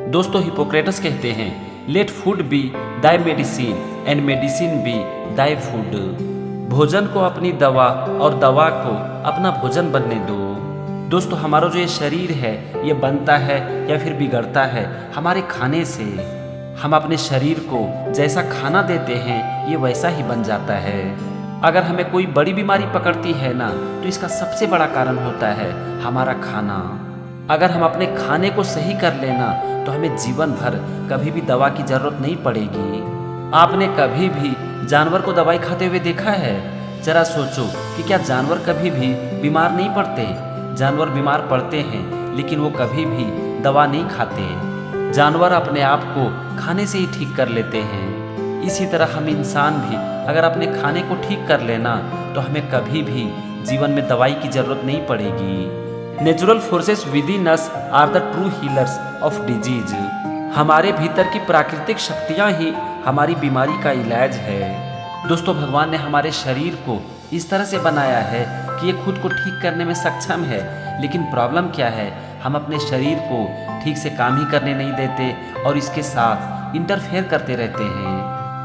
दोस्तों हिपोक्रेटस कहते हैं, let food be thy medicine and medicine be thy food. भोजन को अपनी दवा और दवा को अपना भोजन बनने दो। दोस्तों हमारा जो ये शरीर है ये बनता है या फिर बिगड़ता है हमारे खाने से। हम अपने शरीर को जैसा खाना देते हैं ये वैसा ही बन जाता है। अगर हमें कोई बड़ी बीमारी पकड़ती है ना तो इसका सबसे बड़ा कारण होता है हमारा खाना। अगर हम अपने खाने को सही कर लेना तो हमें जीवन भर कभी भी दवा की जरूरत नहीं पड़ेगी। आपने कभी भी जानवर को दवाई खाते हुए देखा है? जरा सोचो कि क्या जानवर कभी भी बीमार नहीं पड़ते? जानवर बीमार पड़ते हैं लेकिन वो कभी भी दवा नहीं खाते। जानवर अपने आप को खाने से ही ठीक कर लेते हैं। इसी तरह हम इंसान भी अगर अपने खाने को ठीक कर लेना तो हमें कभी भी जीवन में दवाई की जरूरत नहीं पड़ेगी। Natural forces within us are the true healers of disease. हमारे भीतर की प्राकृतिक शक्तियाँ ही हमारी बीमारी का इलाज है। दोस्तों भगवान ने हमारे शरीर को इस तरह से बनाया है कि ये खुद को ठीक करने में सक्षम है, लेकिन प्रॉब्लम क्या है, हम अपने शरीर को ठीक से काम ही करने नहीं देते और इसके साथ इंटरफेयर करते रहते हैं।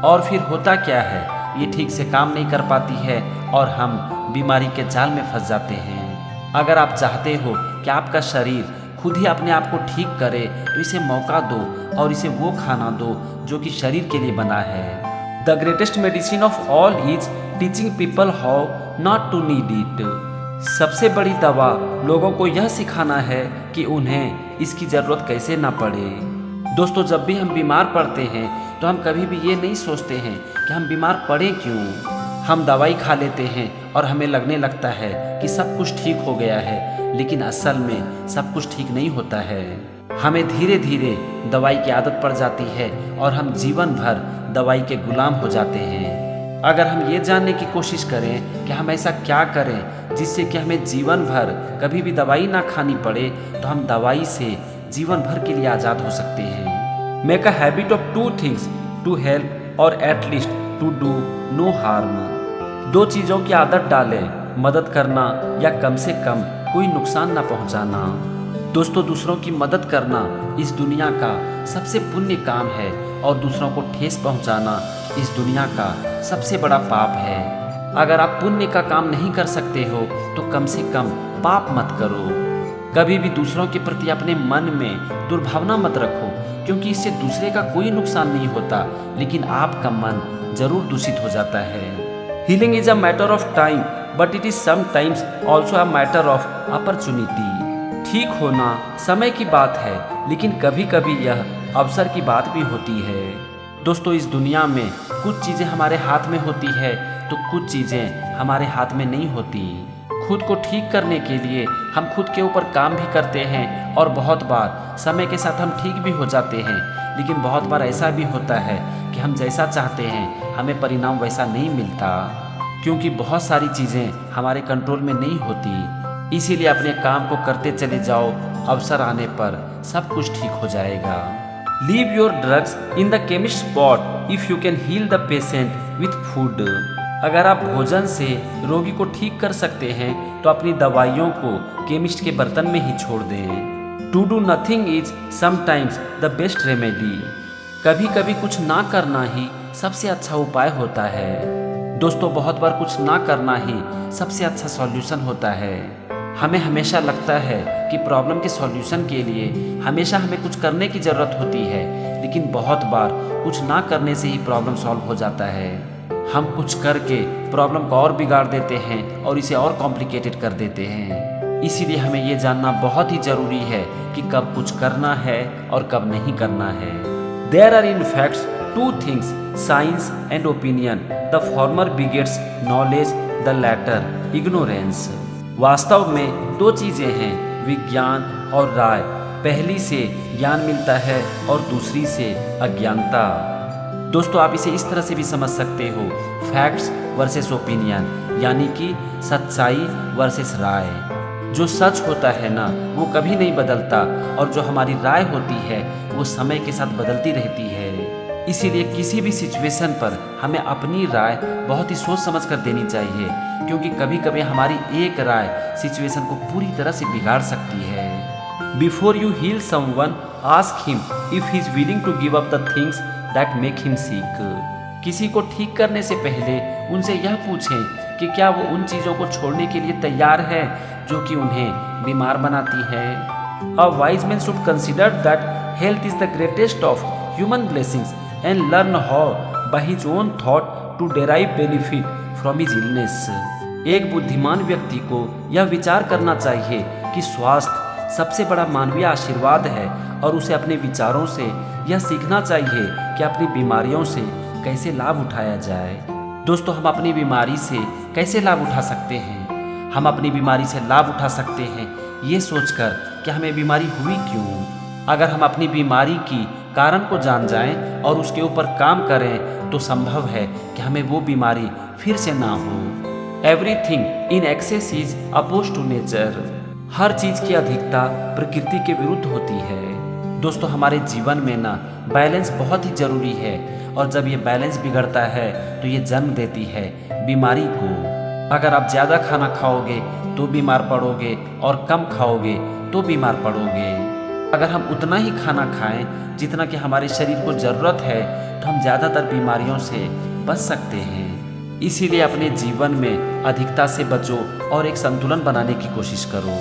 और फिर होता क्या है, ये ठीक से काम नहीं कर पाती है और हम बीमारी के जाल में फंस जाते हैं। अगर आप चाहते हो कि आपका शरीर खुद ही अपने आप को ठीक करे तो इसे मौका दो और इसे वो खाना दो जो कि शरीर के लिए बना है। The greatest medicine of all is teaching people how not to need it. सबसे बड़ी दवा लोगों को यह सिखाना है कि उन्हें इसकी ज़रूरत कैसे ना पड़े। दोस्तों जब भी हम बीमार पड़ते हैं तो हम कभी भी ये नहीं सोचते हैं कि हम बीमार पड़े क्यों। हम दवाई खा लेते हैं और हमें लगने लगता है कि सब कुछ ठीक हो गया है, लेकिन असल में सब कुछ ठीक नहीं होता है। हमें धीरे धीरे दवाई की आदत पड़ जाती है और हम जीवन भर दवाई के गुलाम हो जाते हैं। अगर हम ये जानने की कोशिश करें कि हम ऐसा क्या करें जिससे कि हमें जीवन भर कभी भी दवाई ना खानी पड़े, तो हम दवाई से जीवन भर के लिए आज़ाद हो सकते हैं। Make a habit of two things to help or at least to do no harm. दो चीज़ों की आदत डालें, मदद करना या कम से कम कोई नुकसान ना पहुंचाना। दोस्तों दूसरों की मदद करना इस दुनिया का सबसे पुण्य काम है और दूसरों को ठेस पहुंचाना इस दुनिया का सबसे बड़ा पाप है। अगर आप पुण्य का काम नहीं कर सकते हो तो कम से कम पाप मत करो। कभी भी दूसरों के प्रति अपने मन में दुर्भावना मत रखो, क्योंकि इससे दूसरे का कोई नुकसान नहीं होता, लेकिन आपका मन जरूर दूषित हो जाता है। Healing is a matter of time but it is sometimes also a matter of opportunity. ठीक होना समय की बात है, लेकिन कभी कभी यह अवसर की बात भी होती है। दोस्तों इस दुनिया में कुछ चीज़ें हमारे हाथ में होती है तो कुछ चीज़ें हमारे हाथ में नहीं होती। खुद को ठीक करने के लिए हम खुद के ऊपर काम भी करते हैं और बहुत बार समय के साथ हम ठीक भी हो जाते हैं, लेकिन बहुत बार ऐसा भी होता है कि हम जैसा चाहते हैं हमें परिणाम वैसा नहीं मिलता, क्योंकि बहुत सारी चीज़ें हमारे कंट्रोल में नहीं होती। इसीलिए अपने काम को करते चले जाओ, अवसर आने पर सब कुछ ठीक हो जाएगा। Leave your drugs in the chemist spot if you can heal the patient with food. अगर आप भोजन से रोगी को ठीक कर सकते हैं तो अपनी दवाइयों को केमिस्ट के बर्तन में ही छोड़ दें। To do nothing is sometimes the best remedy. कभी कभी कुछ ना करना ही सबसे अच्छा उपाय होता है। दोस्तों बहुत बार कुछ ना करना ही सबसे अच्छा सॉल्यूशन होता है। हमें हमेशा लगता है कि प्रॉब्लम के सॉल्यूशन के लिए हमेशा हमें कुछ करने की ज़रूरत होती है, लेकिन बहुत बार कुछ ना करने से ही प्रॉब्लम सॉल्व हो जाता है। हम कुछ करके प्रॉब्लम को और बिगाड़ देते हैं और इसे और कॉम्प्लिकेटेड कर देते हैं। इसीलिए हमें ये जानना बहुत ही ज़रूरी है कि कब कुछ करना है और कब नहीं करना है। There are in fact two things, science and opinion. The former begets knowledge, the latter ignorance. वास्तव में दो चीज़ें हैं, विज्ञान और राय। पहली से ज्ञान मिलता है और दूसरी से अज्ञानता। दोस्तों आप इसे इस तरह से भी समझ सकते हो, फैक्ट्स वर्सेस ओपिनियन, यानी कि सच्चाई वर्सेस राय। जो सच होता है ना वो कभी नहीं बदलता, और जो हमारी राय होती है वो समय के साथ बदलती रहती है। इसीलिए किसी भी सिचुएशन पर हमें अपनी राय बहुत ही सोच समझ कर देनी चाहिए, क्योंकि कभी कभी हमारी एक राय सिचुएशन को पूरी तरह से बिगाड़ सकती है। Before you heal someone ask him if he is willing to give up the things that make him sick. किसी को ठीक करने से पहले उनसे यह पूछें कि क्या वो उन चीज़ों को छोड़ने के लिए तैयार है जो कि उन्हें बीमार बनाती है। A wise man should consider that health is the greatest of human blessings and learn how by his own thought to derive benefit from his illness. एक बुद्धिमान व्यक्ति को यह विचार करना चाहिए कि स्वास्थ्य सबसे बड़ा मानवीय आशीर्वाद है और उसे अपने विचारों से यह सीखना चाहिए कि अपनी बीमारियों से कैसे लाभ उठाया जाए। दोस्तों, हम अपनी बीमारी से कैसे लाभ उठा सकते हैं? हम अपनी बीमारी से लाभ उठा सकते हैं ये सोचकर कि हमें बीमारी हुई क्यों। अगर हम अपनी बीमारी की कारण को जान जाएं और उसके ऊपर काम करें तो संभव है कि हमें वो बीमारी फिर से ना हो। Everything in excess is oppose to nature. हर चीज़ की अधिकता प्रकृति के विरुद्ध होती है। दोस्तों, हमारे जीवन में ना बैलेंस बहुत ही ज़रूरी है और जब ये बैलेंस बिगड़ता है तो ये जन्म देती है बीमारी को। अगर आप ज़्यादा खाना खाओगे तो बीमार पड़ोगे और कम खाओगे तो बीमार पड़ोगे। अगर हम उतना ही खाना खाएं जितना कि हमारे शरीर को ज़रूरत है तो हम ज़्यादातर बीमारियों से बच सकते हैं। इसीलिए अपने जीवन में अधिकता से बचो और एक संतुलन बनाने की कोशिश करो।